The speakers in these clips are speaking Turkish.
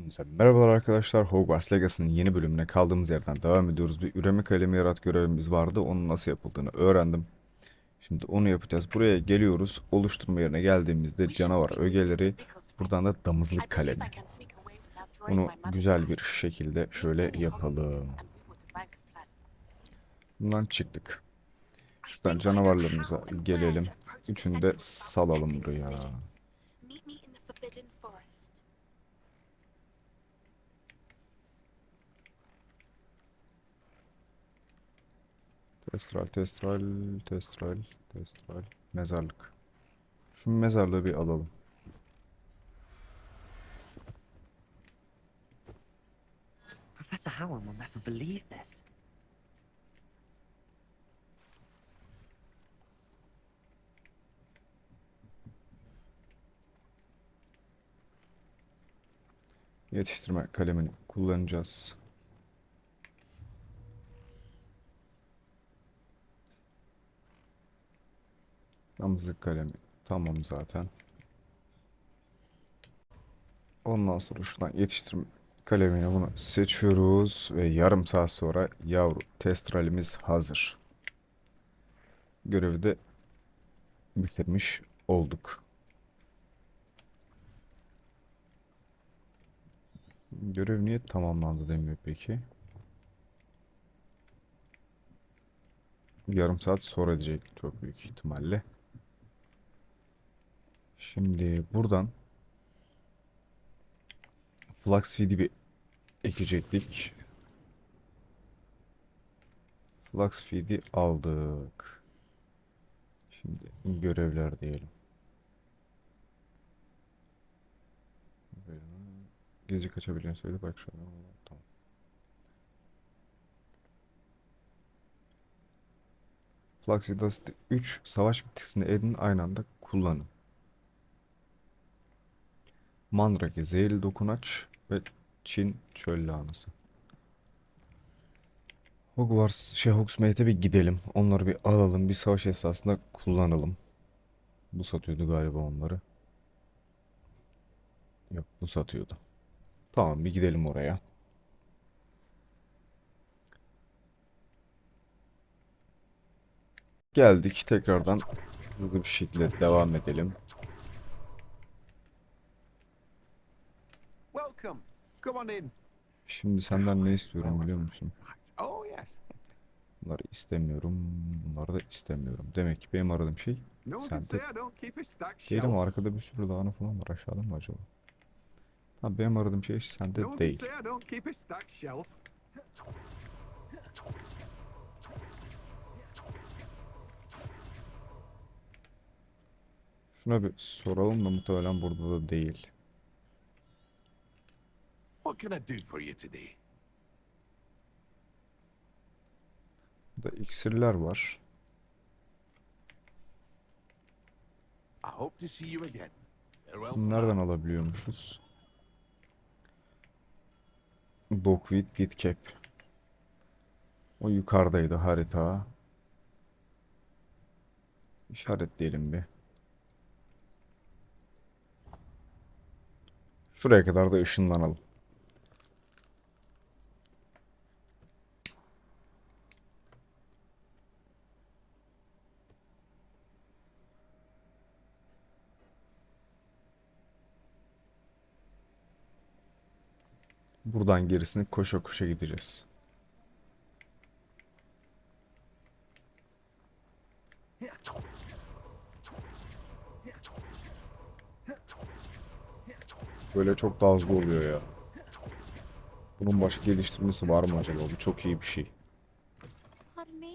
Hepinize merhabalar arkadaşlar. Hogwarts Legacy'nin yeni bölümüne kaldığımız yerden devam ediyoruz. Bir üreme kalemi yarat görevimiz vardı. Onun nasıl yapıldığını öğrendim. Şimdi onu yapacağız. Buraya geliyoruz. Oluşturma yerine geldiğimizde canavar ögeleri, buradan da damızlık kalemi. Bunu güzel bir şekilde şöyle yapalım. Bundan çıktık. Şuradan canavarlarımıza gelelim. Üçünü de salalım buraya. Testral, testral, testral, testral. Mezarlık. Şu mezarlığı bir alalım. Professor Howard will never believe this. Yetiştirme kalemini kullanacağız. Damızlık kalemi tamam zaten. Ondan sonra şuradan yetiştirme kalemini bunu seçiyoruz ve yarım saat sonra yavru testralimiz hazır. Görevi de bitirmiş olduk. Görev niye tamamlandı demiyor peki? Yarım saat sonra diyecek çok büyük ihtimalle. Şimdi buradan Flux feed'i bir ekecektik. Flux feed'i aldık. Şimdi görevler diyelim. Gece kaçabileceğini söyledi. Bak şu an. Tamam. Flux Dust 3 savaş bitkisini elinin aynı anda kullanın. Mandrake, zehirli dokunaç ve Çin çöl lahanası. Hogsmeade'e bir gidelim. Onları bir alalım. Bir savaş esnasında kullanalım. Bu satıyordu galiba onları. Yok, bu satıyordu. Tamam, bir gidelim oraya. Geldik. Tekrardan hızlı bir şekilde devam edelim. Welcome. Come on in. Şimdi senden ne istiyorum biliyor musun? Oh yes. Bunları istemiyorum. Bunları da istemiyorum. Demek ki benim aradığım şey No one can sende say I don't keep a stacked değil ama shelf. arkada bir sürü lahana falan var. Aşağıda mı acaba? Ha, benim aradığım şey sende No one can değil. say I don't keep a stacked shelf. Şuna bir soralım da muhtemelen burada da değil. What can I do for you today? Burada iksirler var. I hope to see you again. Farewell for Nereden now. alabiliyormuşuz? Dogweed Ditcap. O yukarıdaydı harita. İşaretleyelim bir. Şuraya kadar da ışınlanalım. Buradan gerisini koşa koşa gideceğiz. Böyle çok daha hızlı oluyor ya. Bunun başka geliştirmesi var mı acaba? Bu çok iyi bir şey. Pardon me?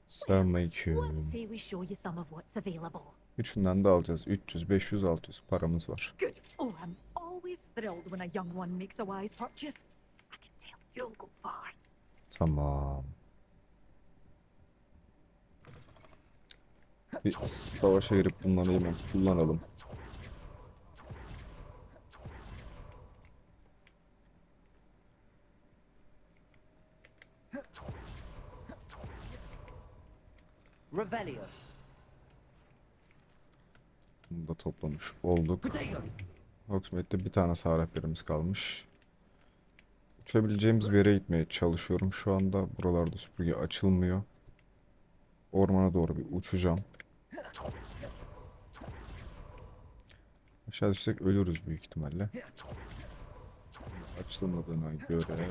Selamünaleyküm. Say we show you some of what's available. Üçünden de alacağız. 300, 500, 600 paramız var. Good. Oh, I'm always thrilled when a young one makes a wise purchase. I can tell you'll go far. Tamam. Bir savaşa girip bunları hemen kullanalım. Revelio. Bunu da toplamış olduk. Potato. Hogsmeade'de bir tane sağ rehberimiz kalmış. Uçabileceğimiz bir yere gitmeye çalışıyorum şu anda. Buralarda süpürge açılmıyor. Ormana doğru bir uçacağım. Aşağı düşsek ölürüz büyük ihtimalle. Açılmadığına göre...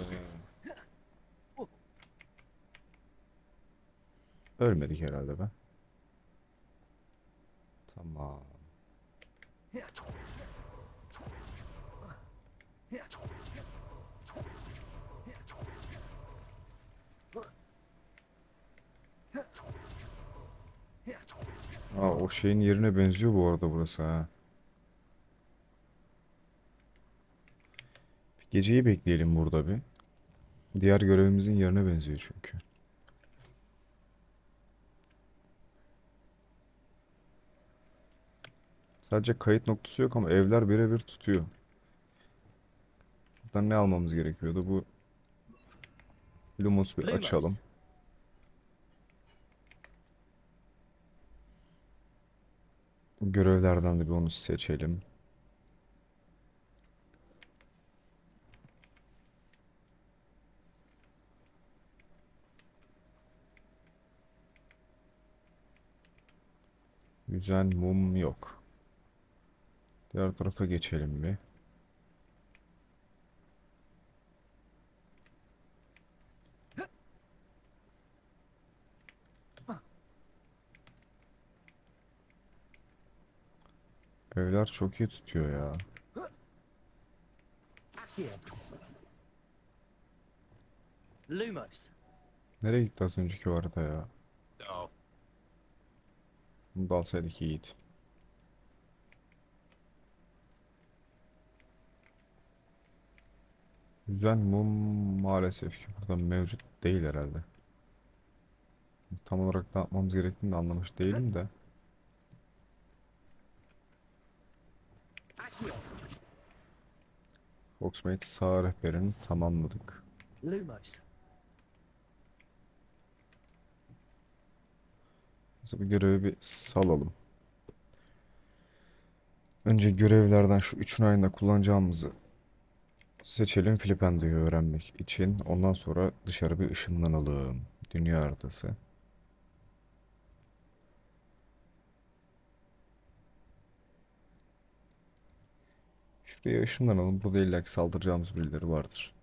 Ölmedik herhalde be. Tamam. Aa, o şeyin yerine benziyor bu arada burası ha. Bir geceyi bekleyelim burada bir. Diğer görevimizin yerine benziyor çünkü. Sadece kayıt noktası yok ama evler birebir tutuyor. Buradan ne almamız gerekiyordu? Bu Lumos'u bir açalım. Görevlerden de bir onu seçelim. Güzel mum yok. Diğer tarafa geçelim bir. Evler çok iyi tutuyor ya. Here. Lumos. Nereye gitti az önceki o harita ya? Oh, Bunu da alsaydık iyiydi. Güzel mum maalesef ki burada mevcut değil herhalde. Tam olarak ne yapmamız gerektiğini de anlamış değilim de. Hogsmeade sağ rehberini tamamladık. Lumos. Biz bu görevi bir salalım. Önce görevlerden şu üçün ayında kullanacağımızı seçelim Flipando'yu öğrenmek için. Ondan sonra dışarı bir ışınlanalım. Dünya haritası. Şuraya ışınlanalım. Burada illaki saldıracağımız birileri vardır.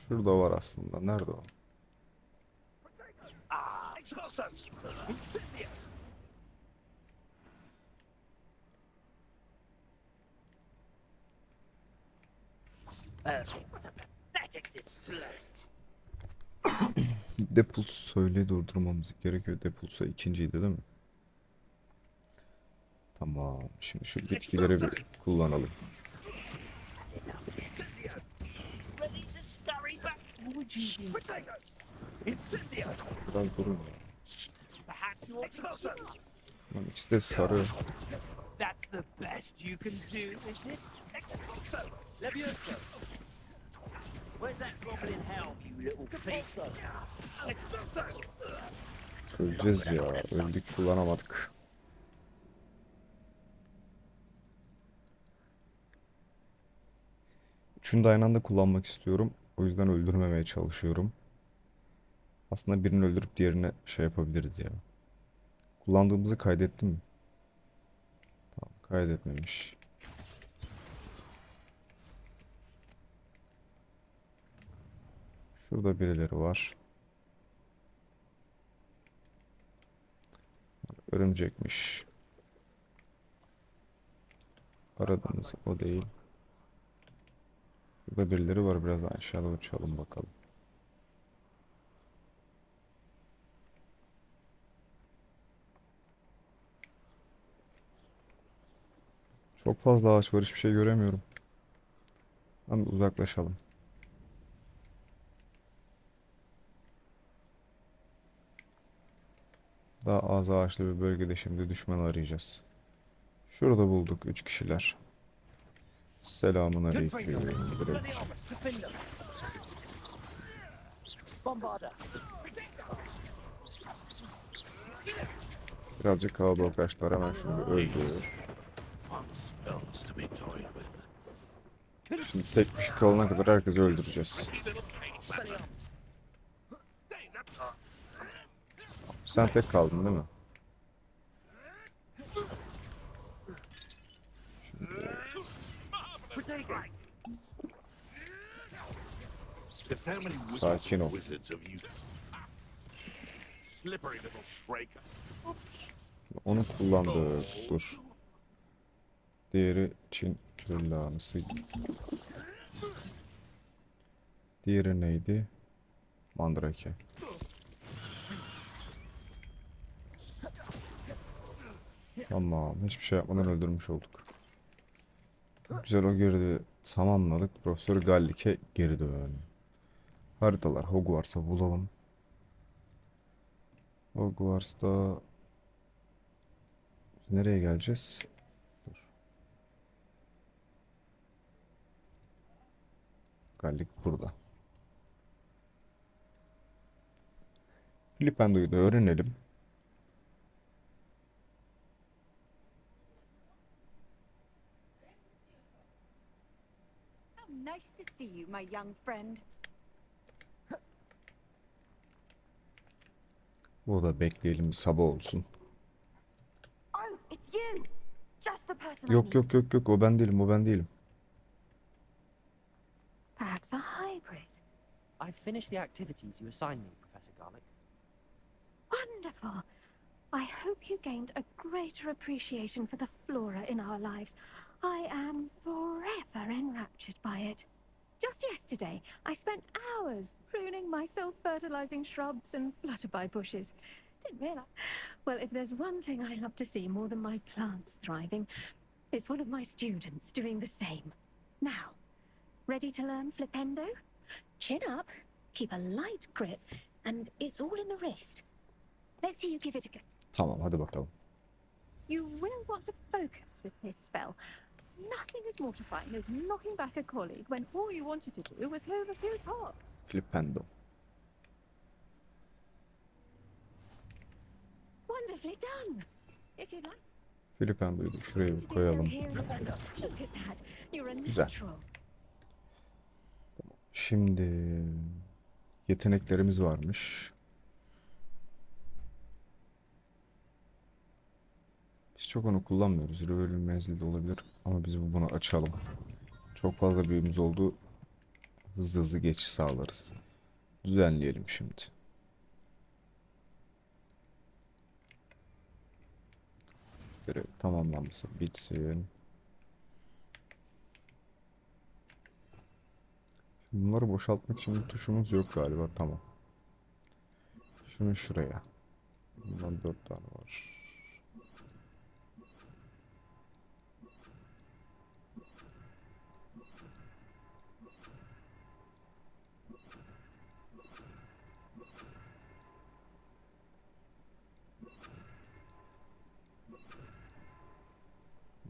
Şurada var aslında. Nerede o? Pathetic display. Depuls söyle durdurmamız gerekiyor. Depuls'a ikinciydi değil mi? Tamam. Şimdi şu bitkileri bir kullanalım. Ready to scurry back. What would you do? Incendio. Biraz durun ya. Perhaps your explosion. Lan ikisi de sarı. That's the best you can do, isn't it? Expulso. Levioso. Where's that goblin helm, you little thief? Expulso. Öleceğiz ya. Öldük kullanamadık. Üçünü de aynı anda kullanmak istiyorum. O yüzden öldürmemeye çalışıyorum. Aslında birini öldürüp diğerine şey yapabiliriz ya. Kullandığımızı kaydettim mi? Tamam, kaydetmemiş. Şurada birileri var. Örümcekmiş. Aradığımız o değil. Burada birileri var. Biraz aşağıda uçalım bakalım. Çok fazla ağaç var. Hiçbir şey göremiyorum. Hemen uzaklaşalım. Daha az ağaçlı bir bölgede şimdi düşman arayacağız. Şurada bulduk 3 kişiler. Selamun Good freedom. aleyküm. Direkt Expelliarmus, defend us. Bombarder. birazcık kalabalıklaştılar. Hemen şunu bir öldür. Fun spells to be toyed with. Şimdi tek bir şey kalana kadar herkesi öldüreceğiz. Expelliarmus. Sen tek kaldın değil mi? Protego. The family Sakin ol. wizards of you. Slippery little shrike. Onu kullandı. Dur. Diğeri Çin küllanısı. Diğeri neydi? Mandrake. Tamam. Hiçbir şey yapmadan öldürmüş olduk. Güzel, o girdi. Tamamladık. Profesör Gallik'e geri dön. Haritalar. Hogwarts'a bulalım. Hogwarts'ta nereye geleceğiz? Dur. Gallik burada. Flipando'yu da öğrenelim. Oh, nice to see you, my young friend. Burada bekleyelim, sabah olsun. Oh, it's you. Just the person I Yok need. yok yok yok, o ben değilim, o ben değilim. Perhaps a hybrid. I've finished the activities you assigned me, Professor Garlick. Wonderful. I hope you gained a greater appreciation for the flora in our lives. I am forever enraptured by it. Just yesterday, I spent hours pruning my self-fertilizing shrubs and flutterby bushes. Didn't realize. Well, if there's one thing I love to see more than my plants thriving, it's one of my students doing the same. Now, ready to learn flipendo? Chin up, keep a light grip, and it's all in the wrist. Let's see you give it a go. Tamam, hadi bakalım. You will want to focus with this spell. Nothing as mortifying as knocking back a colleague when all you wanted to do was move a few parts. Flipendo. Wonderfully done. If you'd like Flipendo'yu da şuraya to bir do so koyalım. here, look at that. You're a Güzel. natural. Şimdi yeteneklerimiz varmış. Biz çok onu kullanmıyoruz. Rövelin menzili de olabilir ama biz bunu açalım. Çok fazla büyümüz oldu. Hızlı hızlı geçiş sağlarız. Düzenleyelim şimdi. Görev tamamlanması bitsin. Şimdi bunları boşaltmak için bir tuşumuz yok galiba. Tamam. Şunu şuraya. Bundan 4 tane var.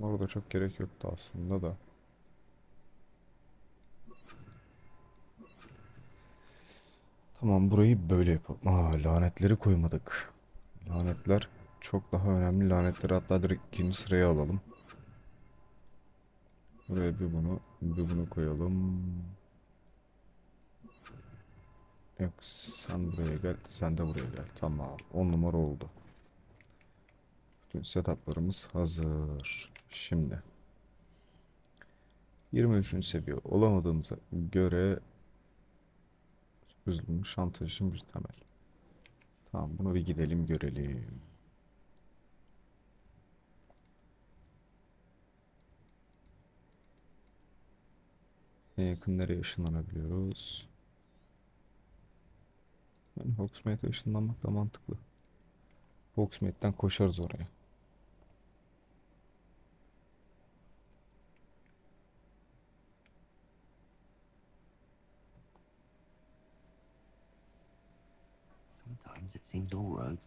Orada çok gerek yoktu aslında da. Tamam, burayı böyle yapalım. Lanetleri koymadık. Lanetler çok daha önemli. Lanetleri hatta direkt ikinci sıraya alalım. Buraya bir bunu koyalım. Yok, sen buraya gel, sen de buraya gel. Tamam, 10 numara oldu. Bütün setuplarımız hazır. Şimdi 23. seviye olamadığımıza göre sürprizli şantaj için bir temel. Tamam, bunu bir gidelim görelim. En yakın nereye ışınlanabiliyoruz? Yani Hogsmeade'e ışınlanmak da mantıklı. Hogsmeade'den koşarız oraya. Sometimes it seems all roads.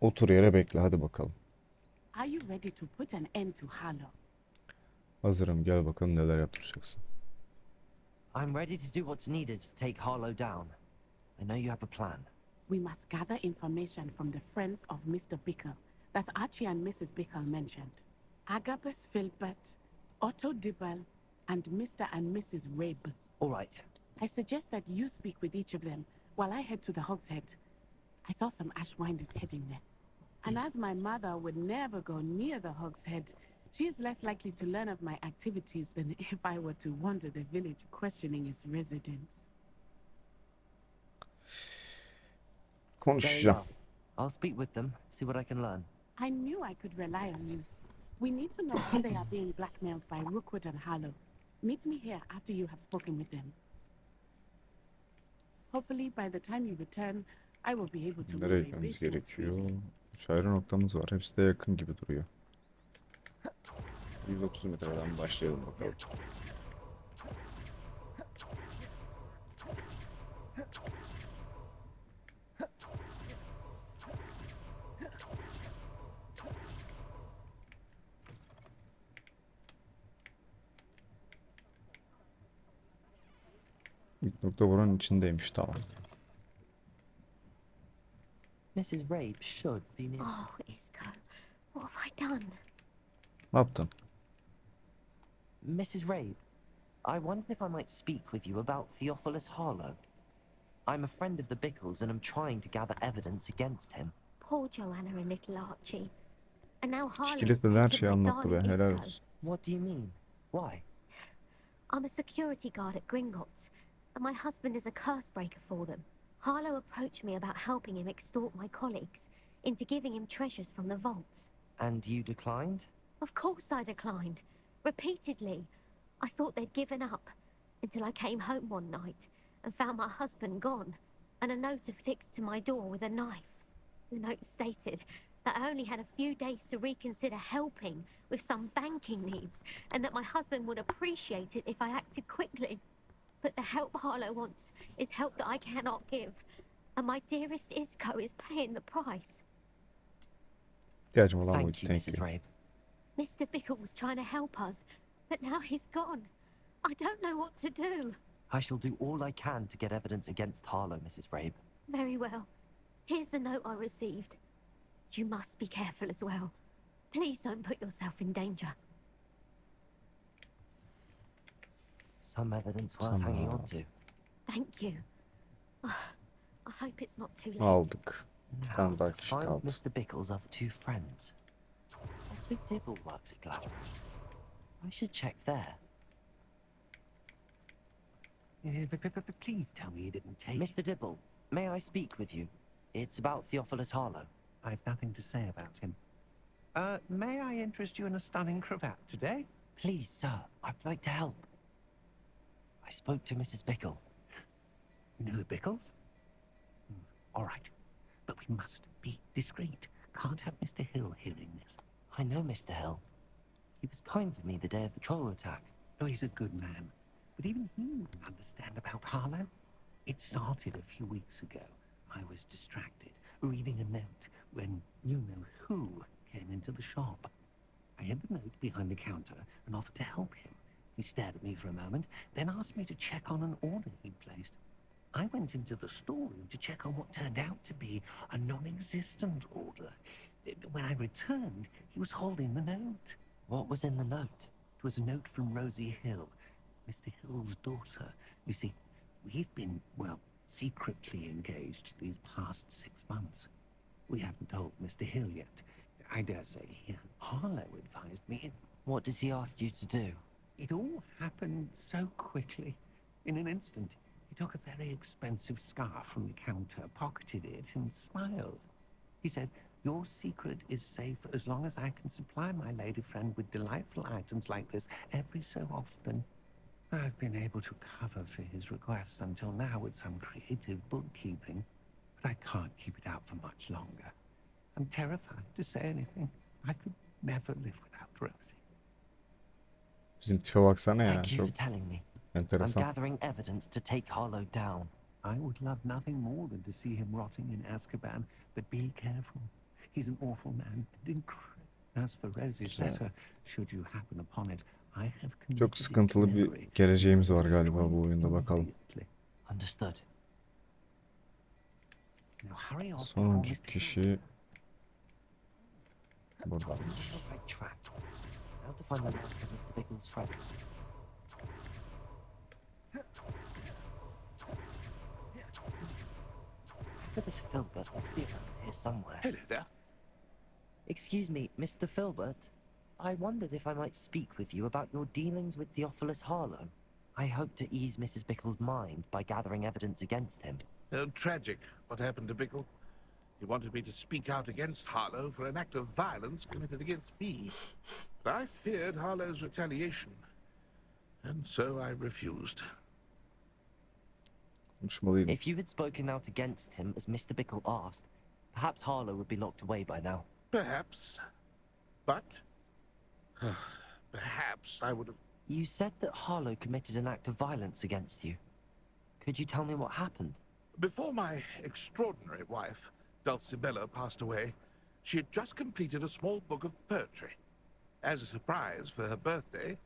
Otur yere bekle hadi bakalım. Are you ready to put an end to Harlow? Hazırım, gel bakalım neler yaptıracaksın. I'm ready to do what's needed to take Harlow down. I know you have a plan. We must gather information from the friends of Mr. Bickle that Archie and Mrs. Bickle mentioned. Agabus Philbert, Otto Dibble, and Mr. and Mrs. Rabe. All right. I suggest that you speak with each of them while I head to the Hogshead. I saw some Ashwinders heading there. And as my mother would never go near the Hogshead, she is less likely to learn of my activities than if I were to wander the village questioning its residents. Very Konuşacağım. well. I'll speak with them, see what I can learn. I knew I could rely on you. We need to know how they are being blackmailed by Rookwood and Harlow. Meet me here after you have spoken with them. Hopefully, by the time you return, I will be able to Nereye move a gitmemiz bit more gerekiyor? freely. 3 ayrı noktamız var. Hepsi de yakın gibi duruyor. 130 metreden başlayalım bakalım. İlk nokta buranın içindeymiş, tamam. Mrs. Rabe should be near. Oh, Isco, what have I done? Ne yaptın? Mrs. Rabe, I wondered if I might speak with you about Theophilus Harlow. I'm a friend of the Bickles and I'm trying to gather evidence against him. Poor Joanna and little Archie. And now Harlow's İşkiletmeden her taken şeyi my anlattı be, darling helal Isco. olsun. What do you mean? Why? I'm a security guard at Gringotts, and my husband is a curse breaker for them. Harlow approached me about helping him extort my colleagues into giving him treasures from the vaults. And you declined? Of course I declined. Repeatedly. I thought they'd given up, until I came home one night and found my husband gone, and a note affixed to my door with a knife. The note stated that I only had a few days to reconsider helping with some banking needs, and that my husband would appreciate it if I acted quickly. But the help Harlow wants is help that I cannot give, and my dearest Isco is paying the price. İhtiyacım olan Thank buydu. you, Thank Mrs. you. Rabe. Mr. Bickle was trying to help us, but now he's gone. I don't know what to do. I shall do all I can to get evidence against Harlow, Mrs. Rabe. Very well. Here's the note I received. You must be careful as well. Please don't put yourself in danger. Some evidence worth hanging on to. Thank you. I hope it's not too late. Aldık. Bir Now, tane daha to kişi find kaldı. Mr. Bickle's other two friends. Otto Dibble works at Gladwell's. I should check there. Please tell me you didn't take... Mr. Dibble, may I speak with you? It's about Theophilus Harlow. I've nothing to say about him. May I interest you in a stunning cravat today? Please, sir, I'd like to help. I spoke to Mrs. Bickle. You know the Bickles? All right. But we must be discreet. Can't have Mr. Hill hearing this. I know Mr. Hill. He was kind to me the day of the Trolu attack. Oh, he's a good man. But even he wouldn't understand about Harlow. It started a few weeks ago. I was distracted, reading a note, when you-know-who came into the shop. I hid the note behind the counter and offered to help him. He stared at me for a moment, then asked me to check on an order he'd placed. I went into the storeroom to check on what turned out to be a non-existent order. When I returned, he was holding the note. What was in the note? It was a note from Rosie Hill, Mr. Hill's daughter. You see, we've been, well, secretly engaged these past 6 months. We haven't told Mr. Hill yet. I dare say Harlow advised me. What does he ask you to do? It all happened so quickly. In an instant, he took a very expensive scarf from the counter, pocketed it, and smiled. He said, "Your secret is safe as long as I can supply my lady friend with delightful items like this every so often." I've been able to cover for his requests until now with some creative bookkeeping, but I can't keep it out for much longer. I'm terrified to say anything. I could never live without Rosie. Bizim tipe baksana ya. Thank you Çok for telling me. I'm enteresan. gathering evidence to take Harlow down. I would love nothing more than to see him rotting in Azkaban, but be careful. He's an awful man and incredible. As for Rosie's Güzel. letter, should you happen upon it, I have committed Çok it to sıkıntılı memory. bir geleceğimiz var Destroy galiba bu oyunda, bakalım. immediately. Understood. Now hurry off before Sonuncu Mr. kişi buradaymış. Right track. How to find the last of Mr. Biggles' friends. This Filbert must be around here somewhere. Hello there. Excuse me, Mr. Filbert. I wondered if I might speak with you about your dealings with Theophilus Harlow. I hope to ease Mrs. Bickle's mind by gathering evidence against him. Tragic what happened to Bickle. He wanted me to speak out against Harlow for an act of violence committed against me. But I feared Harlow's retaliation, and so I refused. Konuşmalıydım. If you had spoken out against him as Mr. Bickle asked, perhaps Harlow would be locked away by now. Perhaps. But perhaps I would have... You said that Harlow committed an act of violence against you. Could you tell me what happened? Before my extraordinary wife, Dulcibella, passed away, she had just completed a small book of poetry. As a surprise for her birthday,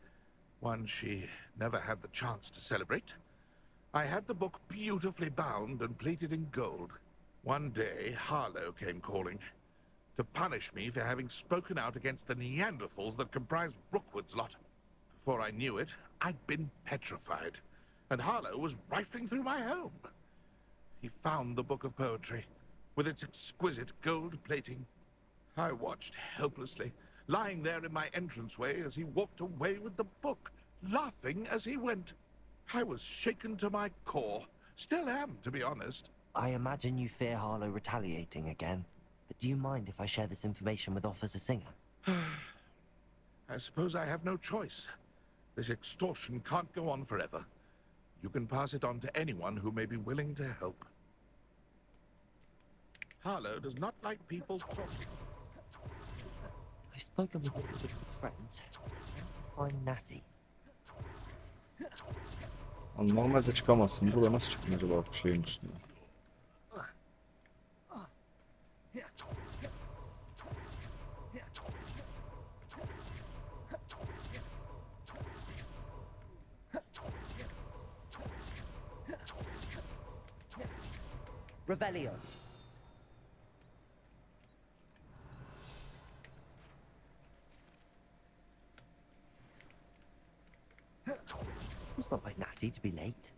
one she never had the chance to celebrate, I had the book beautifully bound and plated in gold. One day, Harlow came calling to punish me for having spoken out against the Neanderthals that comprised Rookwood's lot. Before I knew it, I'd been petrified, and Harlow was rifling through my home. He found the book of poetry, with its exquisite gold plating. I watched helplessly, lying there in my entranceway as he walked away with the book, laughing as he went. I was shaken to my core. Still am, to be honest. I imagine you fear Harlow retaliating again. But do you mind if I share this information with Officer Singer? I suppose I have no choice. This extortion can't go on forever. You can pass it on to anyone who may be willing to help. Harlow does not like people talking. I've spoken with Mr. Bickle's friends. How to find Natty? Lan normalde çıkamazsın. Burada nasıl çıktın acaba bu şeyin üstüne? Revelio. It's not like Natty to be late.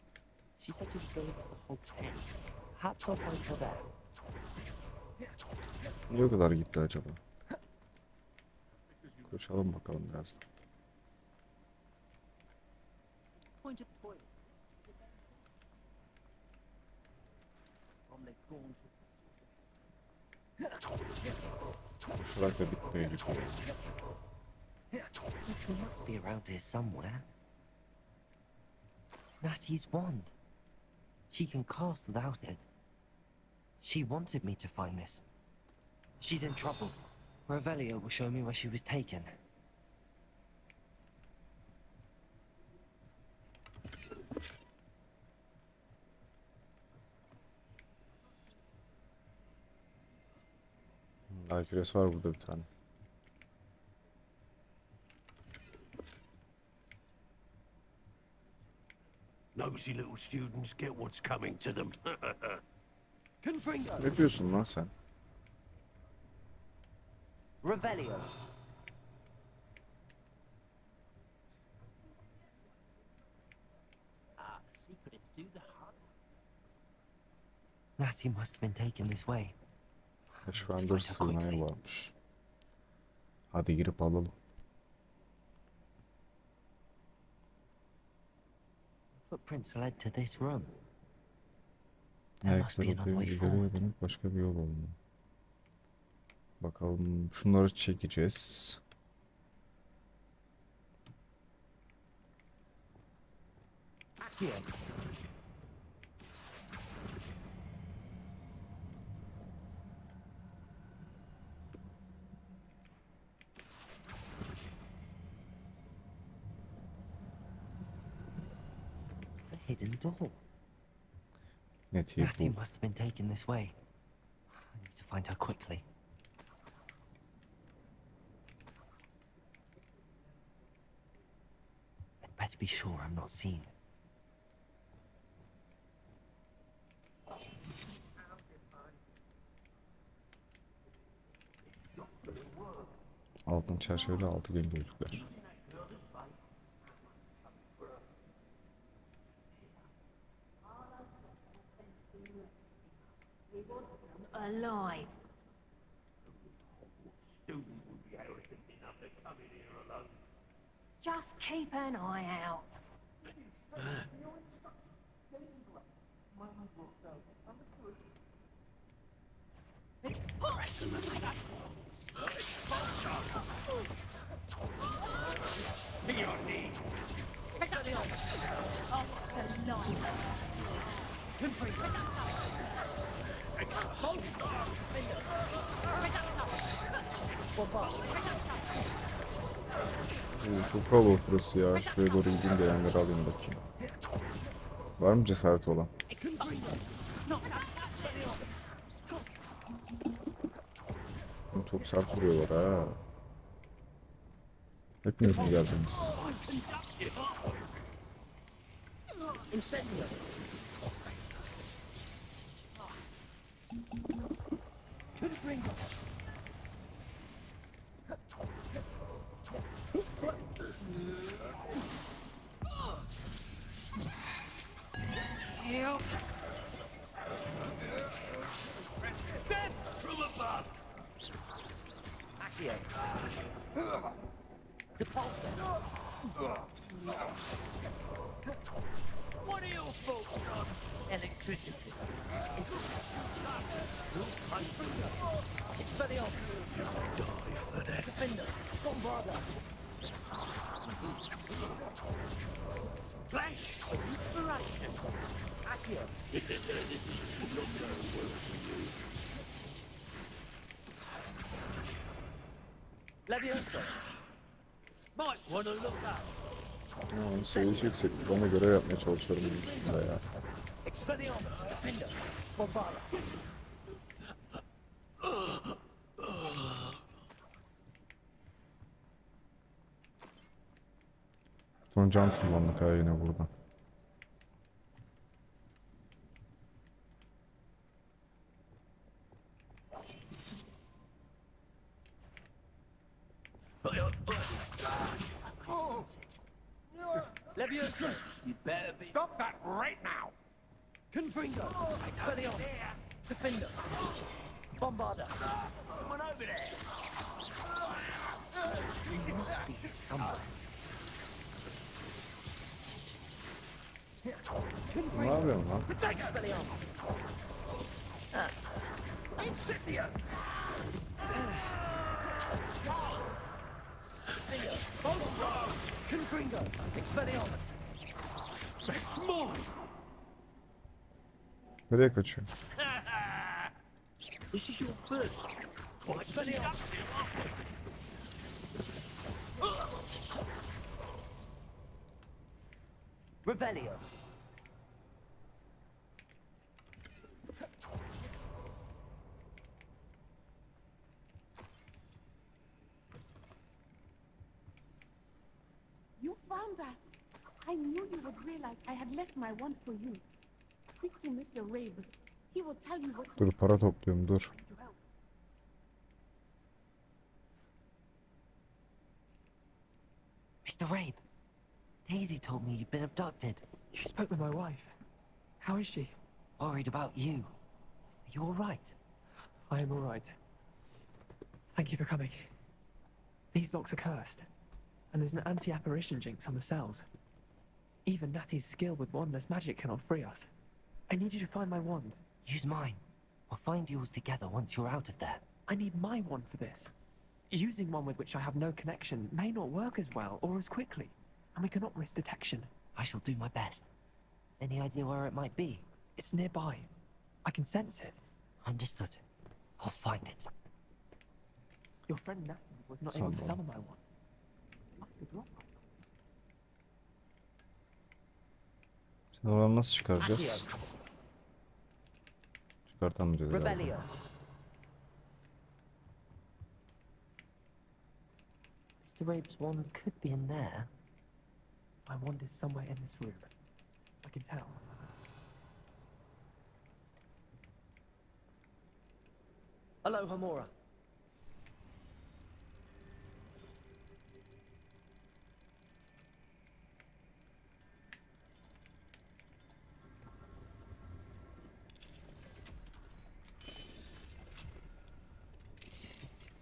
She said she was going to the Hog's Head. Perhaps I'll find her there. Niye o kadar gitti acaba? Koşalım bakalım biraz da. Point of point. On the gauntlet. Koşarak da bitmeye gidiyor. Natty must be around here somewhere. Natty's wand. She can cast without it. She wanted me to find this. She's in trouble. Revelio will show me where she was taken. Herkes var burada bir tane. Nosy little students get what's coming to them. Confringo! Ne diyorsun lan sen? Revelio. The secret is do the hard. Natty must have been taken this way. Şu anda sığınmaya varmış. Hadi girip alalım. Footprints led to this room. There must be Ayakları another way okuyup forward. ileriye dönüp başka bir yol olmalı. Bakalım şunları çekeceğiz. Here. hidden door. Net Natty bu. must have been taken this way. I need to find her quickly. I'd better be sure I'm not seen. Altın çerçeveli altıgen gözlükler. Alive. Just keep an eye out. Çok kalabalık burası ya. Şuraya doğru gideyim de yerleri alayım bakayım. Var mı cesaret olan? Çok sert vuruyorlar ha. Hepiniz mi geldiniz? What are your thoughts on electricity? Expelliarmus. Die for that. Defender. Bombarder. Flash. Inspiration. Accio. Leviosa. Might want to look up. Onun sayısı yüksek. Bana göre yapmaya çalışıyorum bunun ya. Expelliarmus. Defender. Bombarder. Son can kullandık ha yine buradan. Leviosa. You better be. Stop that right now! Confringo. Expelliarmus. Defender. Bombarder. Someone over there. He must be here somewhere. Ne yapıyorsun lan? Protect Expelliarmus. Incendio. Confringo. Expelliarmus. That's mine! Nereye kaçıyor? This is your first. Expelliarmus. Revelio. You found us. I knew you would realize I had left my wand for you. Speak to Mr. Rabe. He will tell you what to Dur para topluyorum dur. help. Mr. Rabe, Daisy told me you'd been abducted. You spoke with my wife. How is she? Worried about you. Are you all right? I am all right. Thank you for coming. These locks are cursed, and there's an anti-apparition jinx on the cells. Even Natty's skill with wandless magic cannot free us. I need you to find my wand. Use mine. We'll find yours together once you're out of there. I need my wand for this. Using one with which I have no connection may not work as well or as quickly, and we cannot risk detection. I shall do my best. Any idea where it might be? It's nearby. I can sense it. Understood. I'll find it. Your friend Natty was not able to Someone. summon my wand. It must be dropped. Oradan nasıl çıkaracağız? Çıkartamayacağız galiba. Revelio. Mr. Rabe's wand could be in there. My wand is somewhere in this room. I can tell. Hello, Hamora.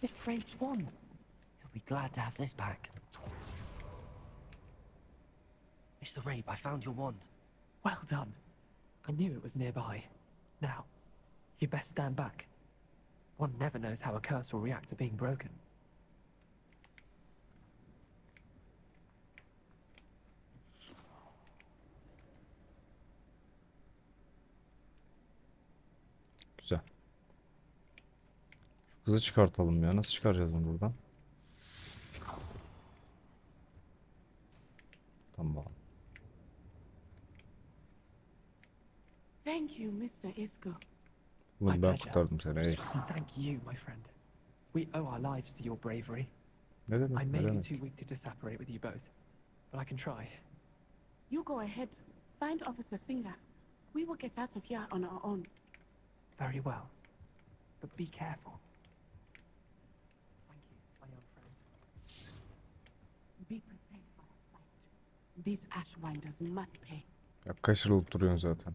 Mr. Rabe's wand. He'll be glad to have this back. Mr. Rabe, I found your wand. Well done. I knew it was nearby. Now, you best stand back. One never knows how a curse will react to being broken. Güzel. Şu kızı çıkartalım ya. Nasıl çıkaracağız bunu buradan? Tamam. Thank you, Mr. Isco. Ulan My ben pleasure. kurtardım seni. Hey. And thank you, my friend. We owe our lives to your bravery. Ne I demek? Ne may be demek? too weak to disapparate with you both, but I can try. You go ahead. Find Officer Singer. We will get out of here on our own. Very well. But be careful. Thank you, my young friend. Be prepared for a fight. These Ashwinders must pay. Ya kaçırılıp duruyorsun zaten.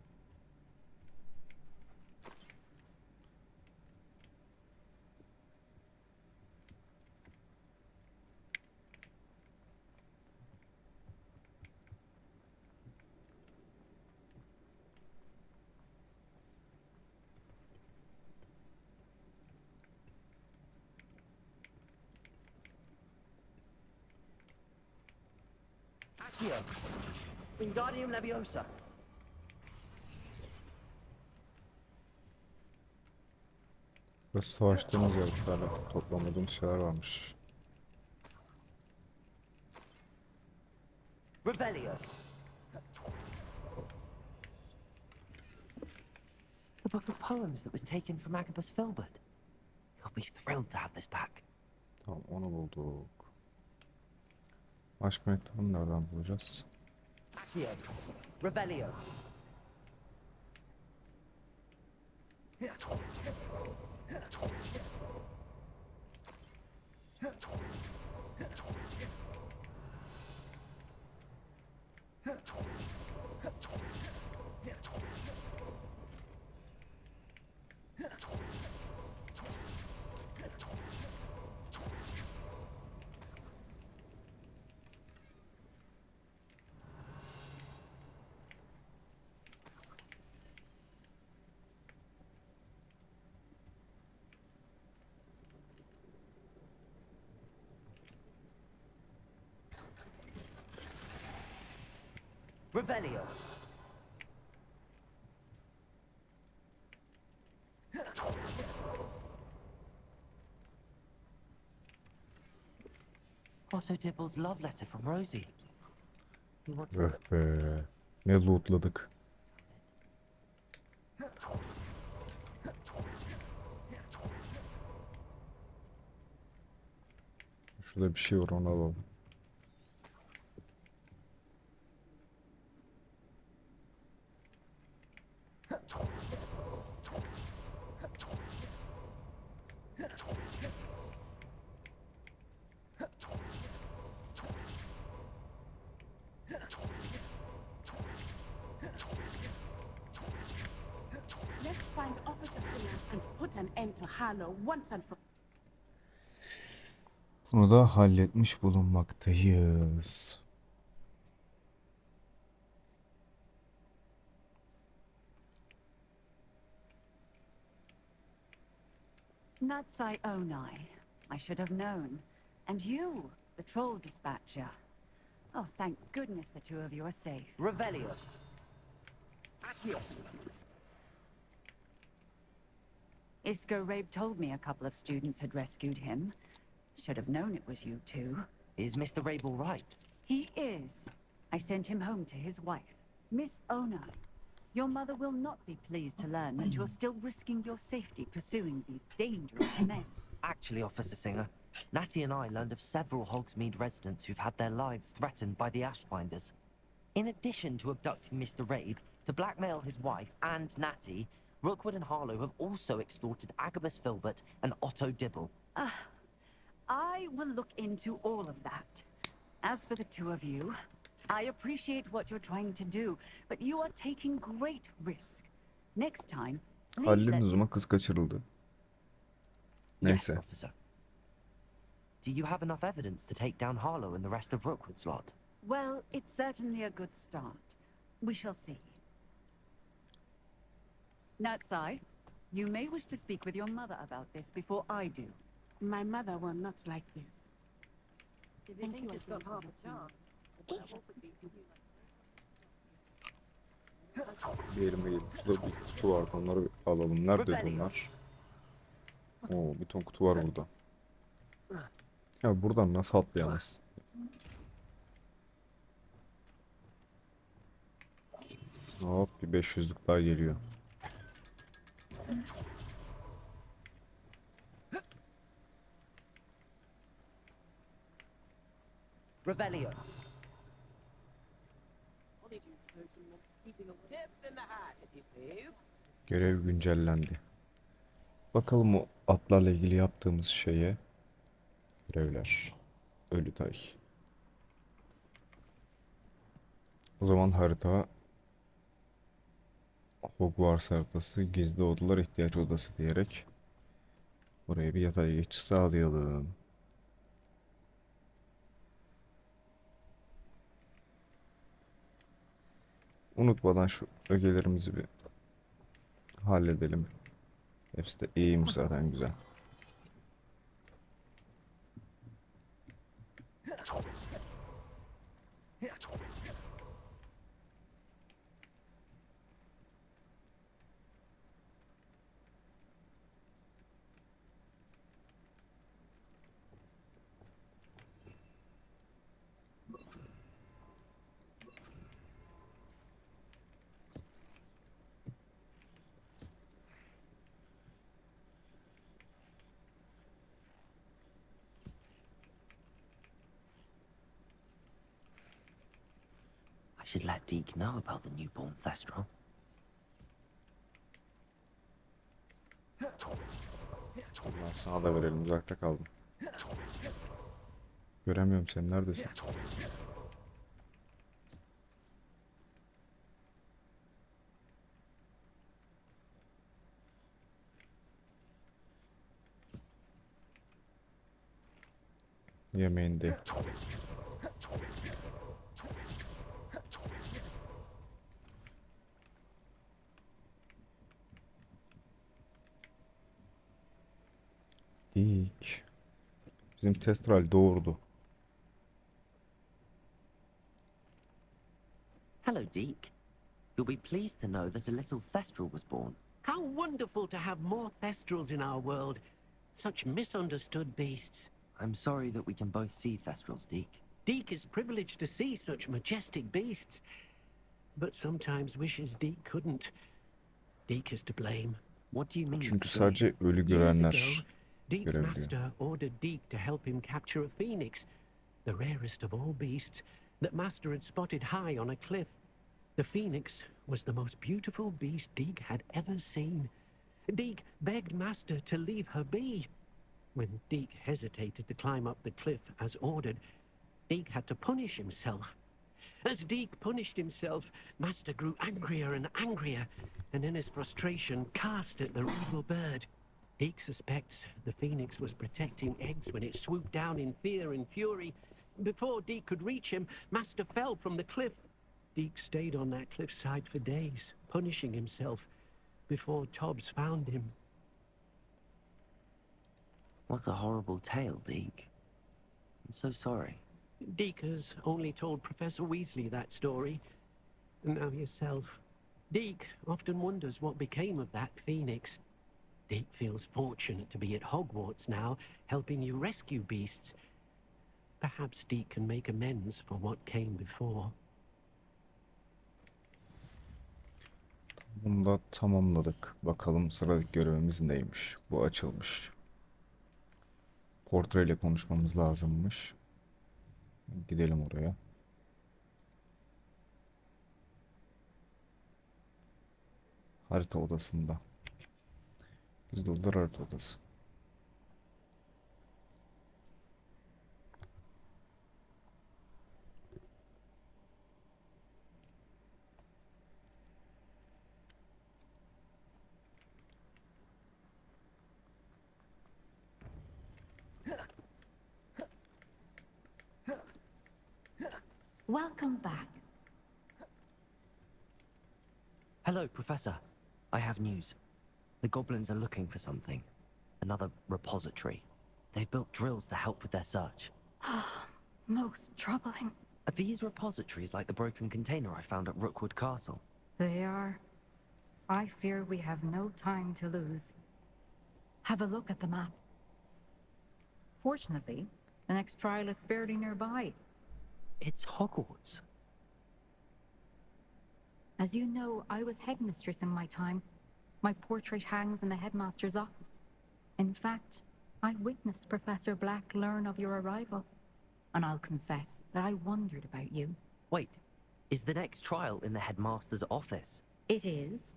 Accio. Wingardium Leviosa. Burası savaştığımız yer. Bir tane toplamadığımız şeyler varmış. Revelio. The book of poems that was taken from Agabus Filbert. He'll be thrilled to have this back. Tamam, onu bulduk. Aşk mektubunu nereden bulacağız? Accio. Revelio. Revelio. Otto Dibble's love letter from Rosie. You want to Öh be. Ne lootladık. Şurada bir şey var, onu alalım. Let's find Officer Singer and put an end to Harlow once and for Bunu da halletmiş bulunmaktayız. Nuts I own I should have known. And you, the troll dispatcher. Oh, thank goodness the two of you are safe. Revelio. Accio. Isco Rabe told me a couple of students had rescued him. Should have known it was you two. Is Mr. Rabe all right? He is. I sent him home to his wife. Miss Onai, your mother will not be pleased to learn that you're still risking your safety pursuing these dangerous men. Actually, Officer Singer, Natty and I learned of several Hogsmeade residents who've had their lives threatened by the Ashwinders. In addition to abducting Mr. Rabe to blackmail his wife and Natty, Rookwood and Harlow have also extorted Agabus Filbert and Otto Dibble. I will look into all of that. As for the two of you, I appreciate what you're trying to do, but you are taking great risk. Next time, please Halil'in o let zaman kız kaçırıldı. Yes, Neyse. officer. Do you have enough evidence to take down Harlow and the rest of Rookwood's lot? Well, it's certainly a good start. We shall see. Natsai, you may wish to speak with your mother about this before I do. My mother will not like this. Thank you. It's got half a chance. Bir elime gelin. Şurada bir kutu var. Onları bir alalım. Nerede bunlar? Oo, bir ton kutu var burada. Ya buradan nasıl atlayamaz? Hop, bir 500'lük daha geliyor. Revelio. Görev güncellendi. Bakalım o atlarla ilgili yaptığımız şeye. Görevler. Ölü tay. O zaman harita Hogwarts haritası, gizli odalar, ihtiyaç odası diyerek buraya bir yatay geçiş sağlayalım. Unutmadan şu ögelerimizi bir halledelim. Hepsi de iyiymiş zaten, güzel. I should let Deke know about the newborn Thestral. Allah, sana da verelim, uzakta kaldım. Göremiyorum seni, neredesin? Yemeğinde. Dik. Bizim Testral doğurdu. Hello, Deke. You'll be pleased to know that a little Thestral was born. How wonderful to have more Thestrals in our world. Such misunderstood beasts. I'm sorry that we can both see Thestrals, Deke. Deke is privileged to see such majestic beasts. But sometimes wishes Deke couldn't. Deke is to blame. What do you mean? Çünkü to sadece ölü Years görenler ago, Deke's görebiliyor. master ordered Deke to help him capture a phoenix, the rarest of all beasts, that master had spotted high on a cliff. The phoenix was the most beautiful beast Deke had ever seen. Deke begged master to leave her be. When Deke hesitated to climb up the cliff as ordered, Deke had to punish himself. As Deke punished himself, master grew angrier and angrier, and in his frustration cast at the regal bird. Deke suspects the phoenix was protecting eggs when it swooped down in fear and fury. Before Deke could reach him, master fell from the cliff. Deke stayed on that cliffside for days, punishing himself, before Tobbs found him. What a horrible tale, Deke. I'm so sorry. Deke has only told Professor Weasley that story. And now yourself. Deke often wonders what became of that phoenix. Deke feels fortunate to be at Hogwarts now, helping you rescue beasts. Perhaps Deke can make amends for what came before. Bunu da tamamladık. Bakalım sıradaki görevimiz neymiş? Bu açılmış. Portreyle konuşmamız lazımmış. Gidelim oraya. Harita odasında. Bizde olur harita odası. Welcome back. Hello, Professor. I have news. The goblins are looking for something. Another repository. They've built drills to help with their search. Most troubling. Are these repositories like the broken container I found at Rookwood Castle? They are. I fear we have no time to lose. Have a look at the map. Fortunately, the next trial is fairly nearby. It's Hogwarts. As you know, I was headmistress in my time. My portrait hangs in the headmaster's office. In fact, I witnessed Professor Black learn of your arrival. And I'll confess that I wondered about you. Wait, is the next trial in the headmaster's office? It is.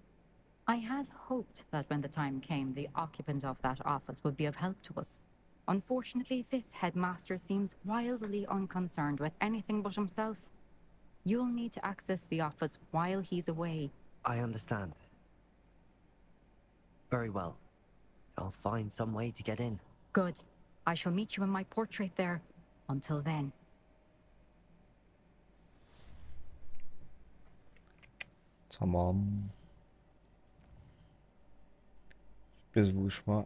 I had hoped that when the time came, the occupant of that office would be of help to us. Unfortunately, this headmaster seems wildly unconcerned with anything but himself. You'll need to access the office while he's away. I understand. Very well. I'll find some way to get in. Good. I shall meet you in my portrait there. Until then. Tamam. Sürpriz buluşma.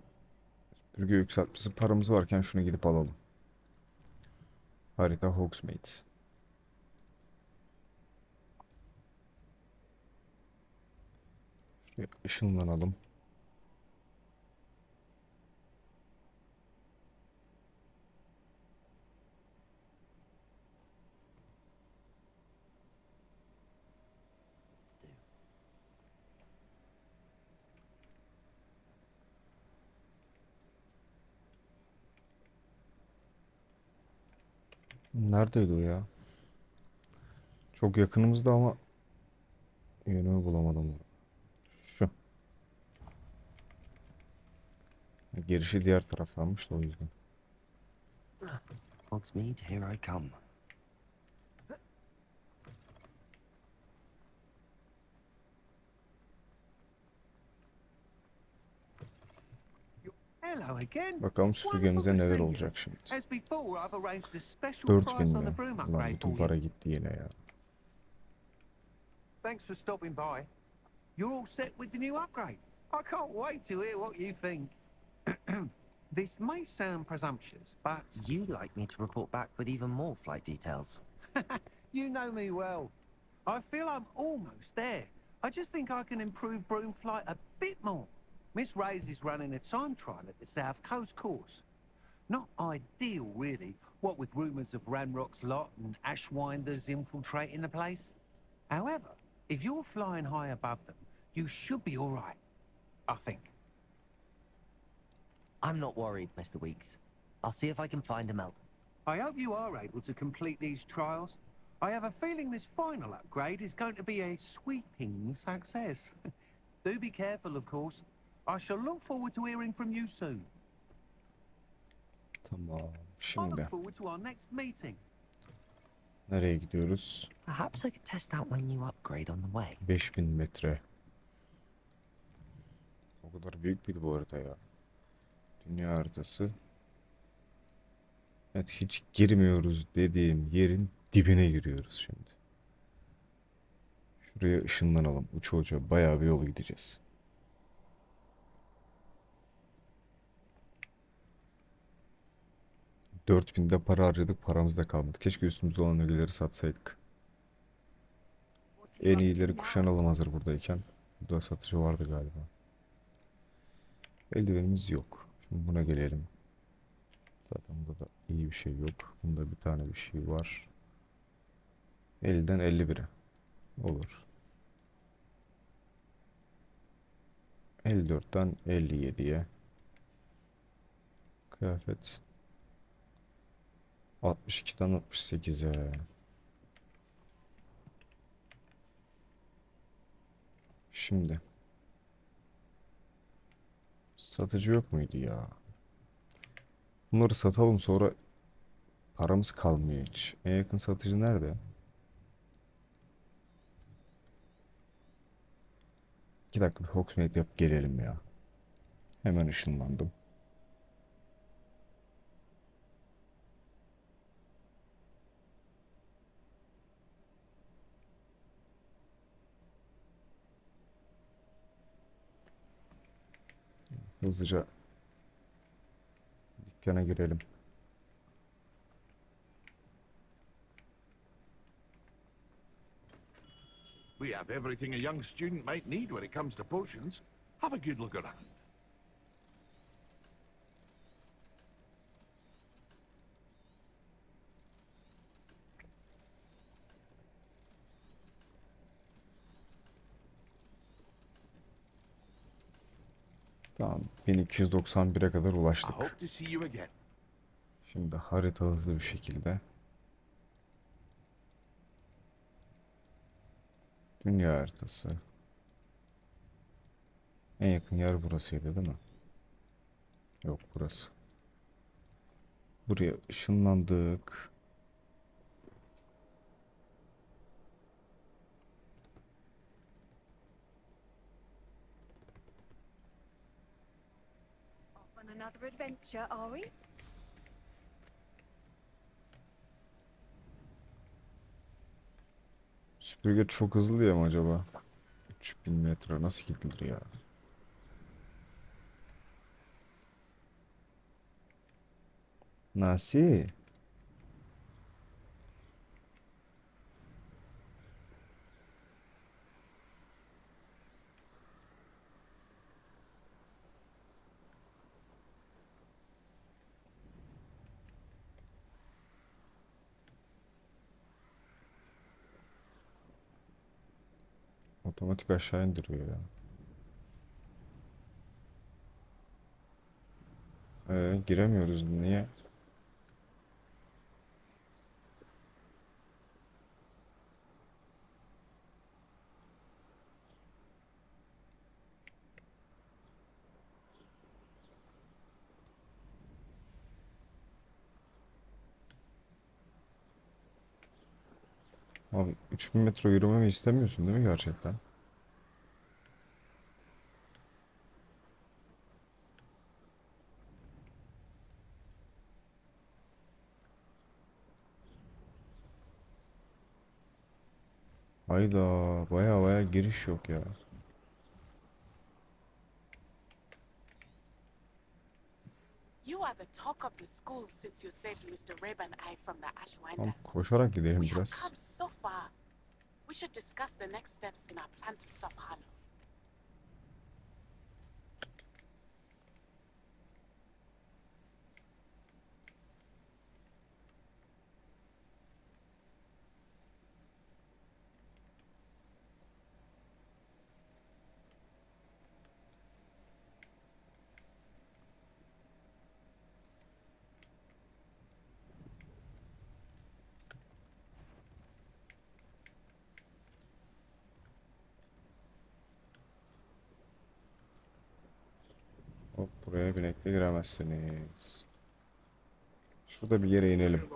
Süpürge yükseltmesi. Paramız varken şunu gidip alalım. Harita Hogsmeade. Şuraya ışınlanalım. Neredeydi o ya? Çok yakınımızda ama yönümü bulamadım. Şu. Girişi diğer taraftanmış da o yüzden. Hogsmeade, here I come. Hello again. Bakalım süpürgemize neler olacak şimdi. As before, I've arranged a special 4000 price on mi? the broom Ulan upgrade bütün for para you. gitti yine ya. Thanks for stopping by. You're all set with the new upgrade. I can't wait to hear what you think. This may sound presumptuous, but You like me to report back with even more flight details. you know me well. I feel I'm almost there. I just think I can improve broom flight a bit more. Miss Ray's is running a time trial at the South Coast course. Not ideal, really, what with rumours of Ranrock's lot and Ashwinders infiltrating the place. However, if you're flying high above them, you should be all right, I think. I'm not worried, Mr. Weeks. I'll see if I can find a Melbourne. I hope you are able to complete these trials. I have a feeling this final upgrade is going to be a sweeping success. Do be careful, of course. I shall look forward to hearing from you soon. Tamam. I Şimdi look forward to our next meeting. nereye gidiyoruz? Perhaps I could test out my new upgrade on the way. 5000 metre. O kadar büyük bir bu harita ya. Dünya haritası. Evet, hiç girmiyoruz dediğim yerin dibine giriyoruz şimdi. Şuraya ışınlanalım. Uça uça bayağı bir yol gideceğiz. 4000'de para harcadık, paramız da kalmadı. Keşke üstümüzde olan ögeleri satsaydık. En iyileri kuşanalım hazır buradayken. Burada satıcı vardı galiba. Eldivenimiz yok. Şimdi buna gelelim. Zaten burada da iyi bir şey yok. Bunda bir tane bir şey var. 50'den 51'e. Olur. 54'ten 57'ye. Kıyafet. 62'den 68'e. Şimdi. Satıcı yok muydu ya? Bunları satalım, sonra paramız kalmıyor hiç. En yakın satıcı nerede? 2 dakika bir Hogsmeade yapıp gelelim ya. Hemen ışınlandım. Hızlıca dükkana girelim. We have everything a young student might need when it comes to potions. Have a good look around. Tamam, 1291'e kadar I ulaştık. hope to see you again. Şimdi harita hızlı bir şekilde. Dünya haritası. En yakın yer burasıydı değil mi? Yok, burası. Buraya ışınlandık. Off on another adventure, are we? Süpürge çok hızlı diye mi acaba? 3000 metre nasıl gidilir ya? Nasıl? Otomatik aşağı indiriyor ya. Giremiyoruz. Niye? Abi 3000 metre yürümemi istemiyorsun değil mi gerçekten? Hayda, baya baya giriş yok ya. You are the talk of the school since you saved Mr. Reb and I from the Tamam, Ashwinders. koşarak We gidelim have biraz. come so far. We should discuss the next steps in our plan to stop Harlow. Hop, buraya binekle giremezsiniz. Şurada bir yere inelim.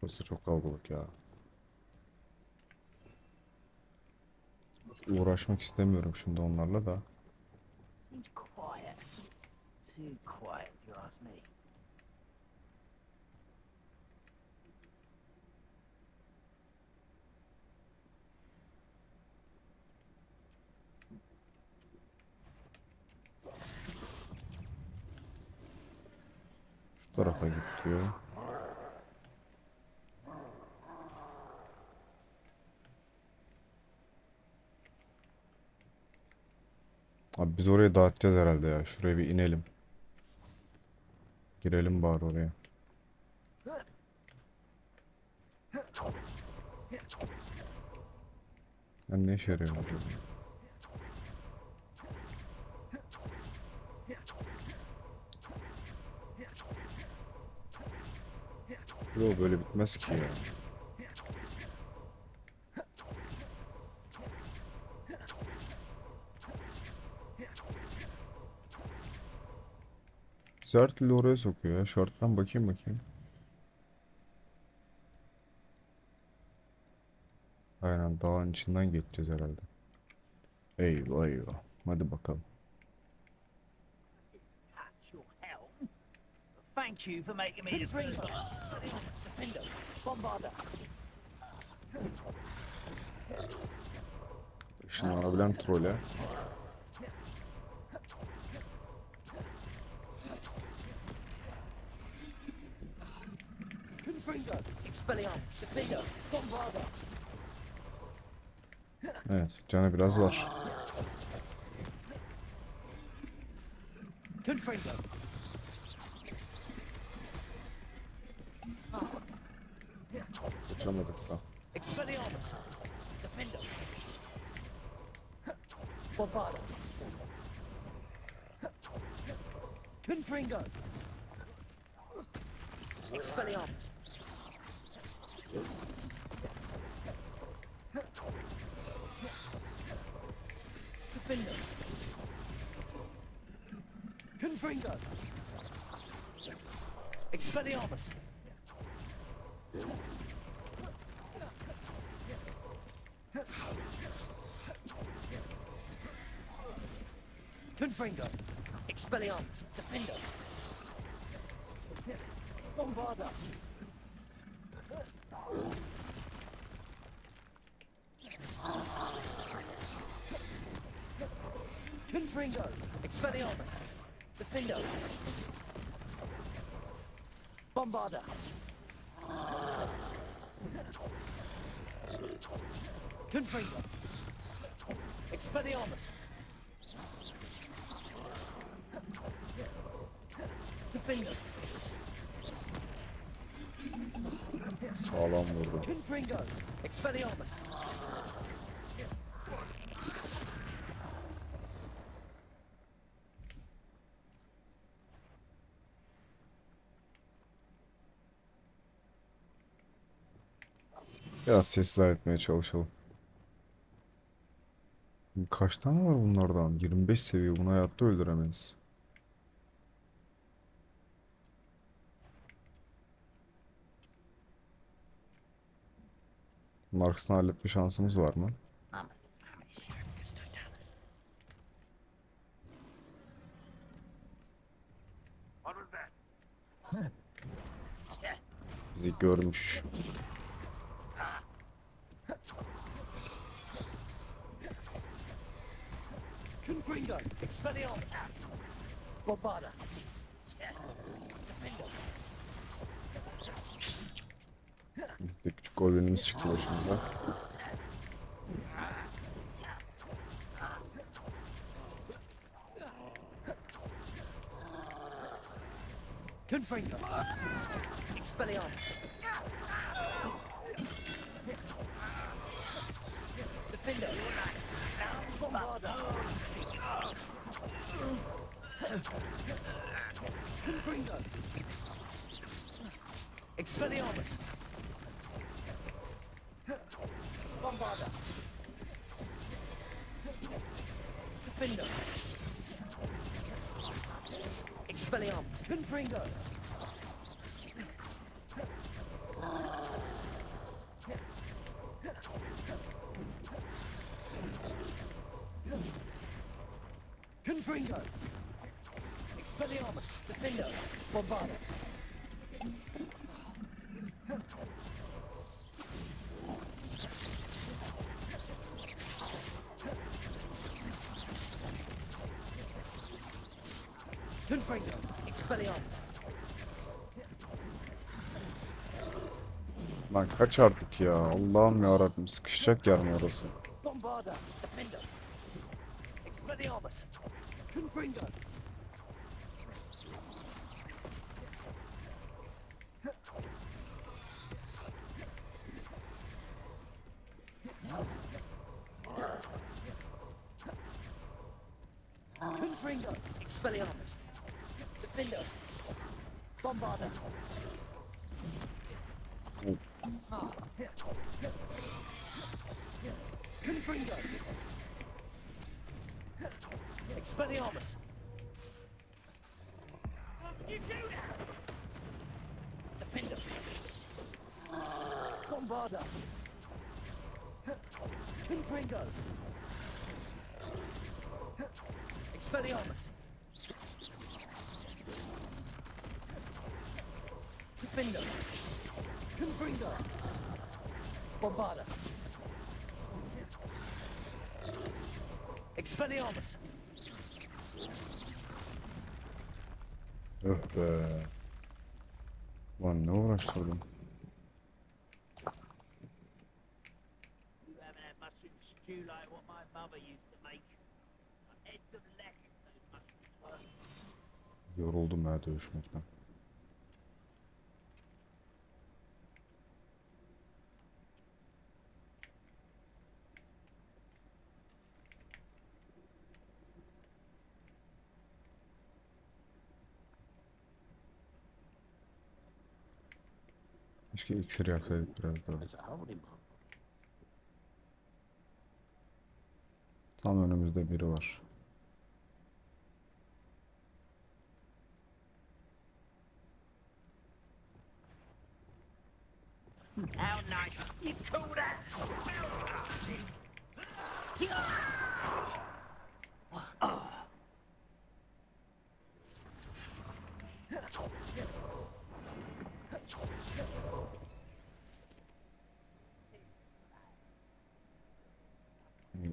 Burası çok kalabalık ya. Uğraşmak istemiyorum şimdi onlarla da. Seems quiet. Too quiet, if you ask me. Şu tarafa git diyor. Abi biz oraya dağıtacağız herhalde ya. Şuraya bir inelim. Girelim bari oraya. Ben ne işe yarıyor acaba? Yok böyle bitmez ki ya. Bizi her türlü oraya sokuyor ya. Short'tan bakayım. Aynen dağın içinden geçeceğiz herhalde. Eyvah. Hadi bakalım. Touch your helm. Thank you for making me the freedom. Defender, bombarder. Işınlanabilen trole. Confringo, Expelliarmus, Defender, bombarder. Evet canı biraz var. Confringo, Kaçamadık da. Expelliarmus, Defender, bombarder. Confringo, Expelliarmus. Defender. Confringo. Expelliarmus. Confringo. Expelliarmus. Defender. Bombarder. Confringo. Expelliarmus. Defender. Bombarder. Confringo. Expelliarmus. Defender. Sağlam vurdu. Confringo. Expelliarmus. Biraz sessiz etmeye çalışalım. Kaç tane var bunlardan? 25 seviye. Bunu hayatta öldüremeyiz. Bunun arkasını halletme şansımız var mı? Bizi görmüş. Confringo. Expelliarmus. Bombarder. Defender. Bir küçük golünümüz çıktı başımıza. Confringo. Expelliarmus. Defender. Bombarder. Confringo. Expelliarmus. Bombarder. Defender. Expelliarmus. Confringo. Confringo. Expelliarmus. Defender. Bombarder. Confringo. Expelliarmus. Lan kaç artık ya. Allah'ım yarabbim sıkışacak yer mi orası? Bombarder. Defender. Expelliarmus. Confringo. Confringo. Expelliarmus. Defender. Bombarder. Confringo. Expelliarmus. Defender. Bombarder. Confringo. Expelliarmus. Defender. Confringo. Bombarder. Expelliarmus. Öh be. Lan ne uğraştırdım. You haven't had mushroom stew like what my mother used to make. Heads of lettuce, those mushrooms were. Yoruldum ya dövüşmekten. Keşke iksir yapsaydık biraz daha. Tam önümüzde biri var. How nice you call that spellcasting?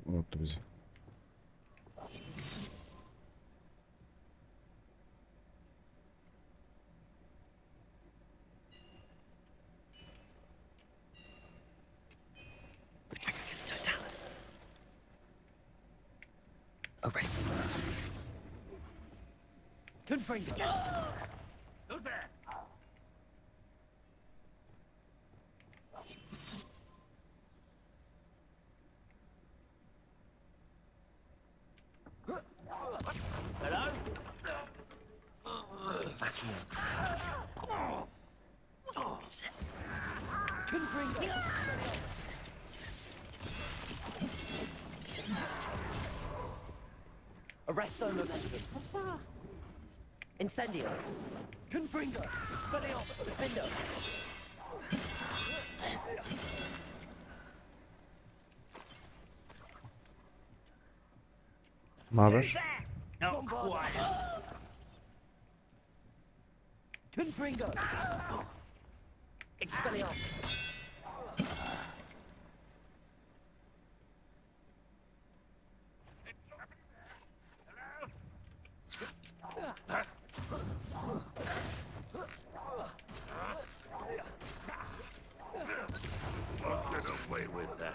Unuttu bizi. The trigger is totalis. Arrest them. Confringo. Who's there? Hello? Confringo. Arresto momentum. Incendio. Confringo. Expelliarmus. Defender. Ne haber? Not quite. Confringo. Expelliarmus. Get away with that.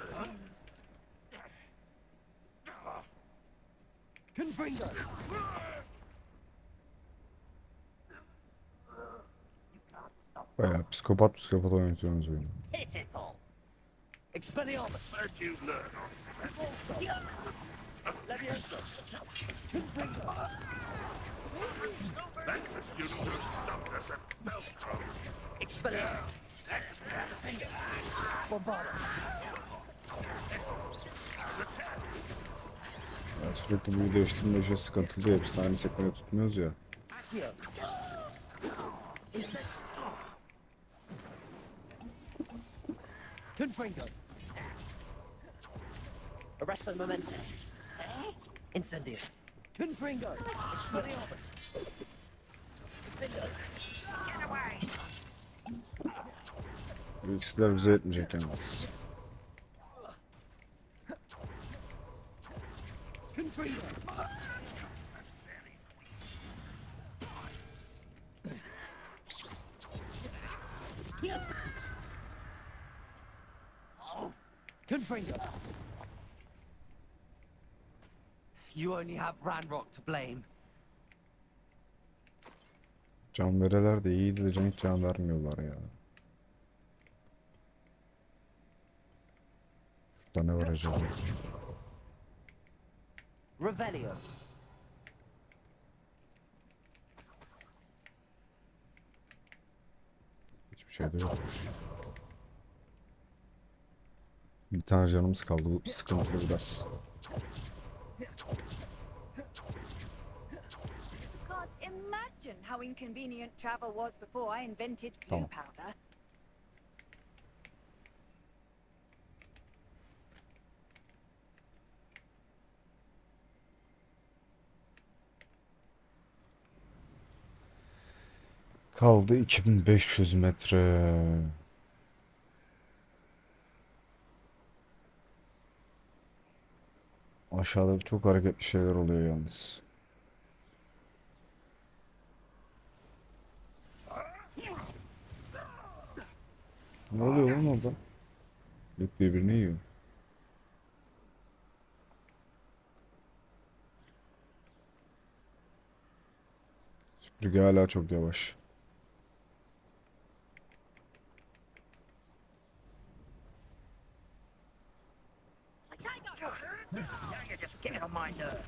Confringo. Bayağı psikopat oynatıyorsunuz oyunu. Pitiful. Expelliarmus. Where'd you learn? Leviosa. Confringo. That's the student who stopped us at Felcrum. Expelliarmus. Defender. Bombarder. Ya sürekli büyü değiştirme işi sıkıntılı. Hepsini aynı sekmede tutmuyoruz ya. Accio. Incend. Confringo. Arresto momentum. Incendio. Confringo. Expelliarmus. Defender. Get away. Bu ikisiler bize yetmeyecek yalnız. Confringo. Confringo. You only have Ranrock to blame. Can vereler de iyiydi de hiç can vermiyorlar ya. Şurada ne var acaba? Revelio. Hiçbir şey de yokmuş. Bir tane canımız kaldı. Bu sıkıntılı biraz. Can't imagine how inconvenient travel was before I invented flue Tamam. powder. Kaldı 2500 metre. Aşağıda çok hareketli şeyler oluyor yalnız. Ne oluyor lan orada? Hep birbirini yiyor. Süpürge hala çok yavaş. Now you're just getting on my nerves.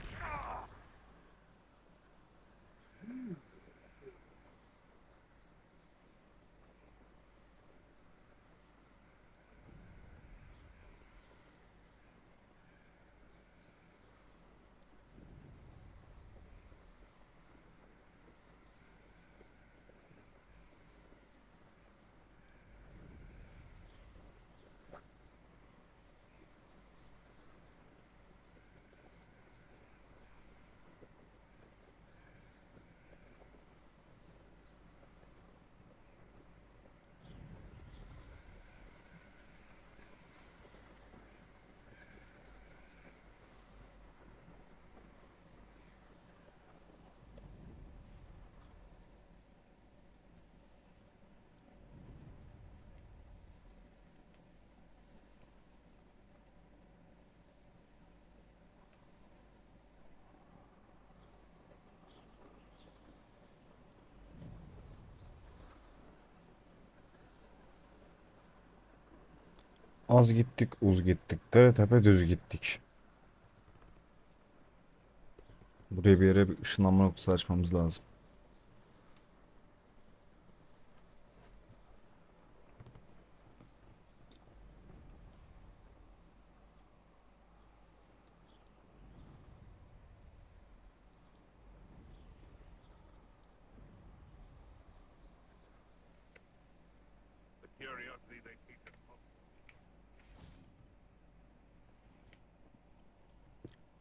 Az gittik, uz gittik. Dere tepe düz gittik. Buraya bir yere bir ışınlanma noktası açmamız lazım. The curiosity they keep at home.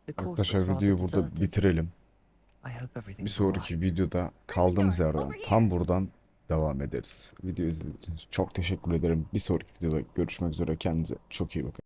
The course Arkadaşlar looks rather videoyu burada deserted. bitirelim. I hope Bir everything's sonraki alright. videoda kaldığımız yerden tam buradan devam ederiz. Video izlediğiniz için çok teşekkür ederim. Bir sonraki videoda görüşmek üzere. Kendinize çok iyi bakın.